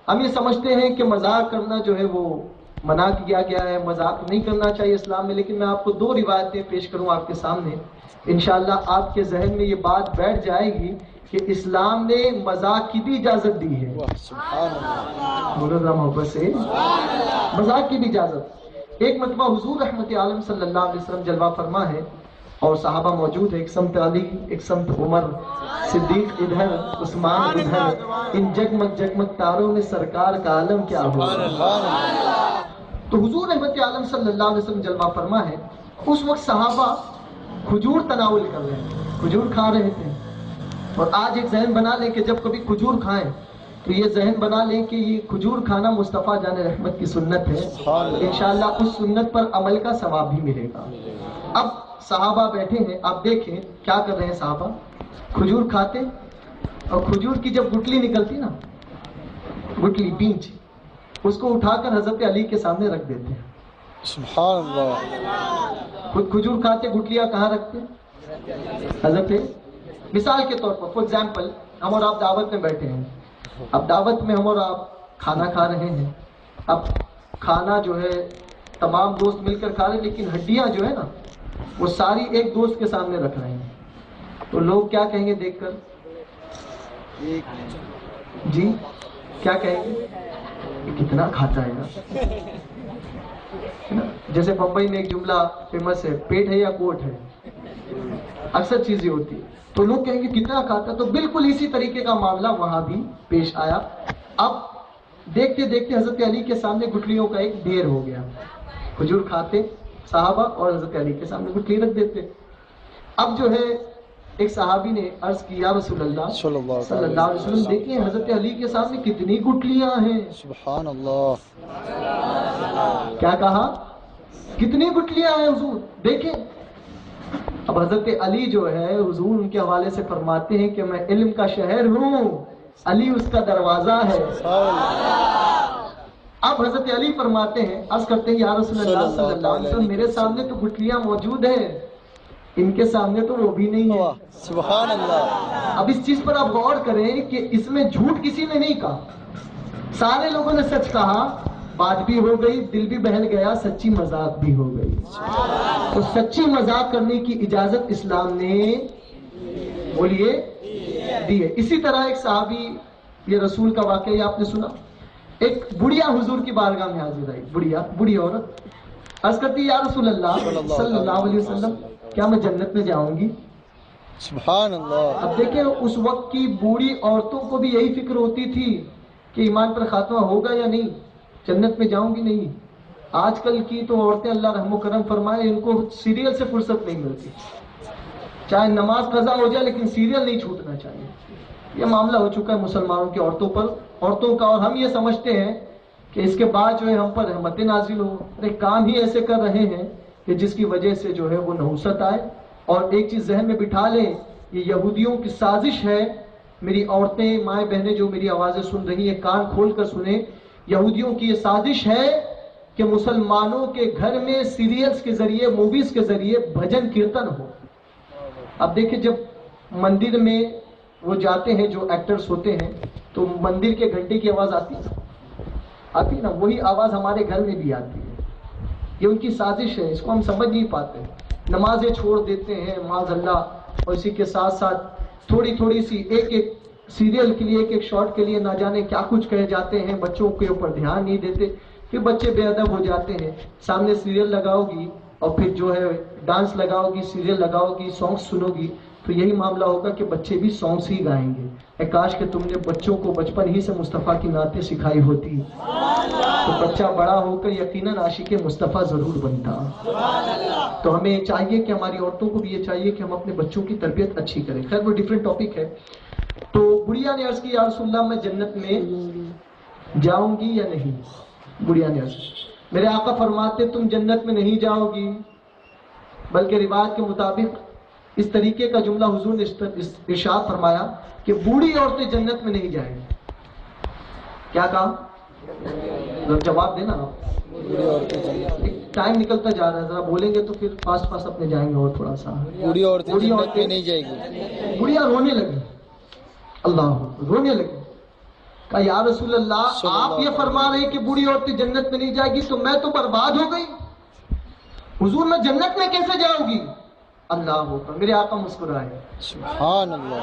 ہم یہ سمجھتے ہیں کہ مذاق کرنا جو ہے وہ منع کیا گیا ہے، مذاق نہیں کرنا چاہیے اسلام میں، لیکن میں آپ کو 2 روایتیں پیش کروں آپ کے سامنے، انشاءاللہ آپ کے ذہن میں یہ بات بیٹھ جائے گی کہ اسلام نے مذاق کی بھی اجازت دی ہے۔ بولو ذرا محبت سے، مذاق کی بھی اجازت۔ ایک مرتبہ حضور رحمت عالم صلی اللہ علیہ وسلم جلوہ فرما ہے اور صحابہ موجود ہے، ایک سمت علی، ایک سمت عمر، صدیق ادھر، عثمان ادھر، ان جگمگ جگمگ تاروں میں سرکار کا عالم کیا ہو۔ تو حضور رحمت عالم صلی اللہ علیہ وسلم جلوہ فرما ہے، اس وقت صحابہ کھجور تناول کر رہے ہیں، کھجور کھا رہے تھے۔ اور آج ایک ذہن بنا لیں کہ جب کبھی کھجور کھائیں تو یہ ذہن بنا لیں کہ یہ کھجور کھانا مصطفیٰ جان رحمت کی سنت ہے، انشاءاللہ اس سنت پر عمل کا ثواب بھی ملے گا۔ اب صحابہ بیٹھے ہیں، آپ دیکھیں کیا کر رہے ہیں صحابہ، کھجور کھاتے، اور کھجور کی جب گٹلی نکلتی نا، گٹلی بیج، اس کو اٹھا کر حضرت علی کے سامنے رکھ دیتے ہیں۔ سبحان اللہ۔ خود کھجور کھاتے، گٹلیاں کہاں رکھتے؟ حضرت، مثال کے طور پر فور ایگزامپل، ہم اور آپ دعوت میں بیٹھے ہیں، اب دعوت میں ہم اور آپ کھانا کھا رہے ہیں، اب کھانا جو ہے تمام دوست مل کر کھا رہے ہیں، لیکن ہڈیاں جو ہے نا وہ ساری ایک دوست کے سامنے رکھ رہے ہیں، تو لوگ کیا کہیں گے دیکھ کر؟ جی کیا کہیں گے؟ یہ کتنا کھاتا ہے نا؟ جیسے بمبئی میں ایک جملہ فیمس ہے، پیٹ ہے یا کوٹ ہے، اکثر چیزیں ہوتی ہے، تو لوگ کہیں گے کتنا کھاتا ہے۔ تو بالکل اسی طریقے کا معاملہ وہاں بھی پیش آیا۔ اب دیکھتے دیکھتے حضرت علی کے سامنے گٹلیوں کا ایک ڈھیر ہو گیا، کھجور کھاتے صحابہ اور حضرت علی کے سامنے گٹلی رکھ دیتے۔ اب جو ہے ایک صحابی نے عرض کیا رسول اللہ صلی اللہ علیہ وسلم دیکھیں حضرت علی کے سامنے کتنی گٹلیاں ہیں۔ سبحان اللہ۔ کیا کہا؟ کتنی گٹلیاں ہیں حضور دیکھیں۔ اب حضرت علی جو ہے حضور ان کے حوالے سے فرماتے ہیں کہ میں علم کا شہر ہوں، علی اس کا دروازہ ہے۔ اب حضرت علی فرماتے ہیں، عرض کرتے ہیں یا رسول اللہ صلی اللہ علیہ وسلم میرے سامنے تو گٹلیاں موجود ہیں، ان کے سامنے تو وہ بھی نہیں ہے۔ سبحان اللہ۔ اب اس چیز پر آپ غور کریں کہ اس میں جھوٹ کسی نے نہیں کہا، سارے لوگوں نے سچ کہا، بات بھی ہو گئی، دل بھی بہل گیا، سچی مذاق بھی ہو گئی۔ تو سچی مذاق کرنے کی اجازت اسلام نے بولیے دی ہے۔ اسی طرح ایک صحابی، یہ رسول کا واقعہ یہ آپ نے سنا، ایک بڑھیا حضور کی بارگاہ میں حاضر آئی، بڑھی عورت، عرض کرتی یا رسول اللہ صلی اللہ علیہ وسلم کیا میں جنت میں جاؤں گی؟ سبحان اللہ۔ اب دیکھیں اس وقت کی بوڑھی عورتوں کو بھی یہی فکر ہوتی تھی کہ ایمان پر خاتمہ ہوگا یا نہیں، جنت میں جاؤں گی نہیں۔ آج کل کی تو عورتیں اللہ رحم و کرم فرمائے، ان کو سیریل سے فرصت نہیں ملتی، چاہے نماز قضا ہو جائے لیکن سیریل نہیں چھوٹنا چاہیے۔ یہ معاملہ ہو چکا ہے مسلمانوں کی عورتوں کا، اور ہم یہ سمجھتے ہیں کہ اس کے بعد جو ہے ہم پر رحمت نازل ہو۔ ارے کام ہی ایسے کر رہے ہیں کہ جس کی وجہ سے جو ہے وہ نحوست آئے۔ اور ایک چیز ذہن میں بٹھا لیں، یہ یہودیوں کی سازش ہے۔ میری عورتیں، مائیں بہنیں جو میری آوازیں سن رہی ہیں، کان کھول کر سنیں، یہودیوں کی یہ سازش ہے کہ مسلمانوں کے گھر میں سیریلز کے ذریعے، موویز کے ذریعے بھجن کیرتن ہو۔ اب دیکھیں جب مندر میں وہ جاتے ہیں، جو ایکٹرز ہوتے ہیں، تو مندر کے گھنٹے کی آواز آتی نا، وہی آواز ہمارے گھر میں بھی آتی ہے۔ یہ ان کی سازش ہے، اس کو ہم سمجھ نہیں پاتے، نمازیں چھوڑ دیتے ہیں معاذ اللہ، اور اسی کے ساتھ ساتھ تھوڑی سی ایک سیریل کے لیے، ایک شارٹ کے لیے نہ جانے کیا کچھ کہے جاتے ہیں، بچوں کے اوپر دھیان نہیں دیتے، پھر بچے بے ادب ہو جاتے ہیں۔ سامنے سیریل لگاؤ گی اور پھر جو ہے ڈانس لگاؤ گی، سیریل لگاؤ گی، سانگس سنو گی، تو یہی معاملہ ہوگا کہ بچے بھی سانگس ہی گائیں گے۔ اے کاش کہ تم نے بچوں کو بچپن ہی سے مصطفیٰ کی نعتیں سکھائی ہوتی، تو بچہ بڑا ہو کر یقیناً عاشق مصطفیٰ ضرور بنتا۔ تو ہمیں چاہیے کہ ہماری عورتوں کو بھی یہ چاہیے کہ ہم اپنے بچوں کی تربیت اچھی کریں۔ خیر وہ ڈیفرنٹ ٹاپک ہے۔ تو بڑھیا نے عرض کی یا رسول اللہ میں جنت میں جاؤں گی یا نہیں؟ بڑھیا نے عرض کی، میرے آقا فرماتے تم جنت میں نہیں جاؤ گی، بلکہ روایت کے مطابق اس طریقے کا جملہ حضور نے ارشاد فرمایا کہ بوڑھی عورتیں جنت میں نہیں جائیں گی۔ کیا کہا؟ جواب دینا آپ، ٹائم نکلتا جا رہا ہے، ذرا بولیں گے تو پھر فاسٹ اپنے جائیں گے۔ اور تھوڑا سا بوڑھی عورتیں جنت میں نہیں جائے گی۔ بڑھیا رونے لگی، اللہ رونے لگی، کہا یا رسول اللہ آپ یہ فرما رہے ہیں کہ بوڑھی عورتیں جنت میں نہیں جائے گی تو میں تو برباد ہو گئی، حضور میں جنت میں کیسے جاؤں گی؟ اللہ اکبر، میرے آقا مسکرائے۔ سبحان اللہ۔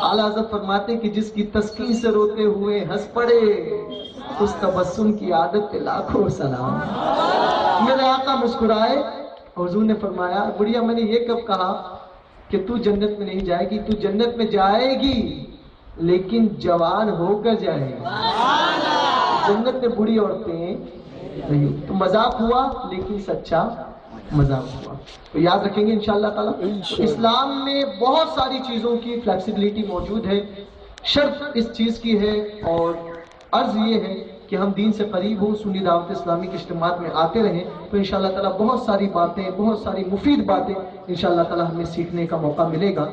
اعلیٰ حضرت فرماتے ہیں کہ جس کی تسکین سے روتے ہوئے ہنس پڑے اس تبسم کی عادت پہ لاکھوں سلام۔ میرے آقا مسکرائے، حضور نے فرمایا بڑھیا میں نے یہ کب کہا کہ تو جنت میں نہیں جائے گی؟ تو جنت میں جائے گی لیکن جوان ہو کر جائے گی، جنت میں بوڑھی عورتیں نہیں۔ تو مذاق ہوا لیکن سچا مذاق ہوا۔ تو یاد رکھیں گے انشاءاللہ تعالیٰ۔ اسلام میں بہت ساری چیزوں کی فلیکسیبلٹی موجود ہے، شرط اس چیز کی ہے اور عرض یہ ہے کہ ہم دین سے قریب ہوں، سنی دعوت اسلامی کے اجتماعات میں آتے رہیں تو انشاءاللہ تعالیٰ بہت ساری باتیں، بہت ساری مفید باتیں انشاءاللہ تعالیٰ ہمیں سیکھنے کا موقع ملے گا۔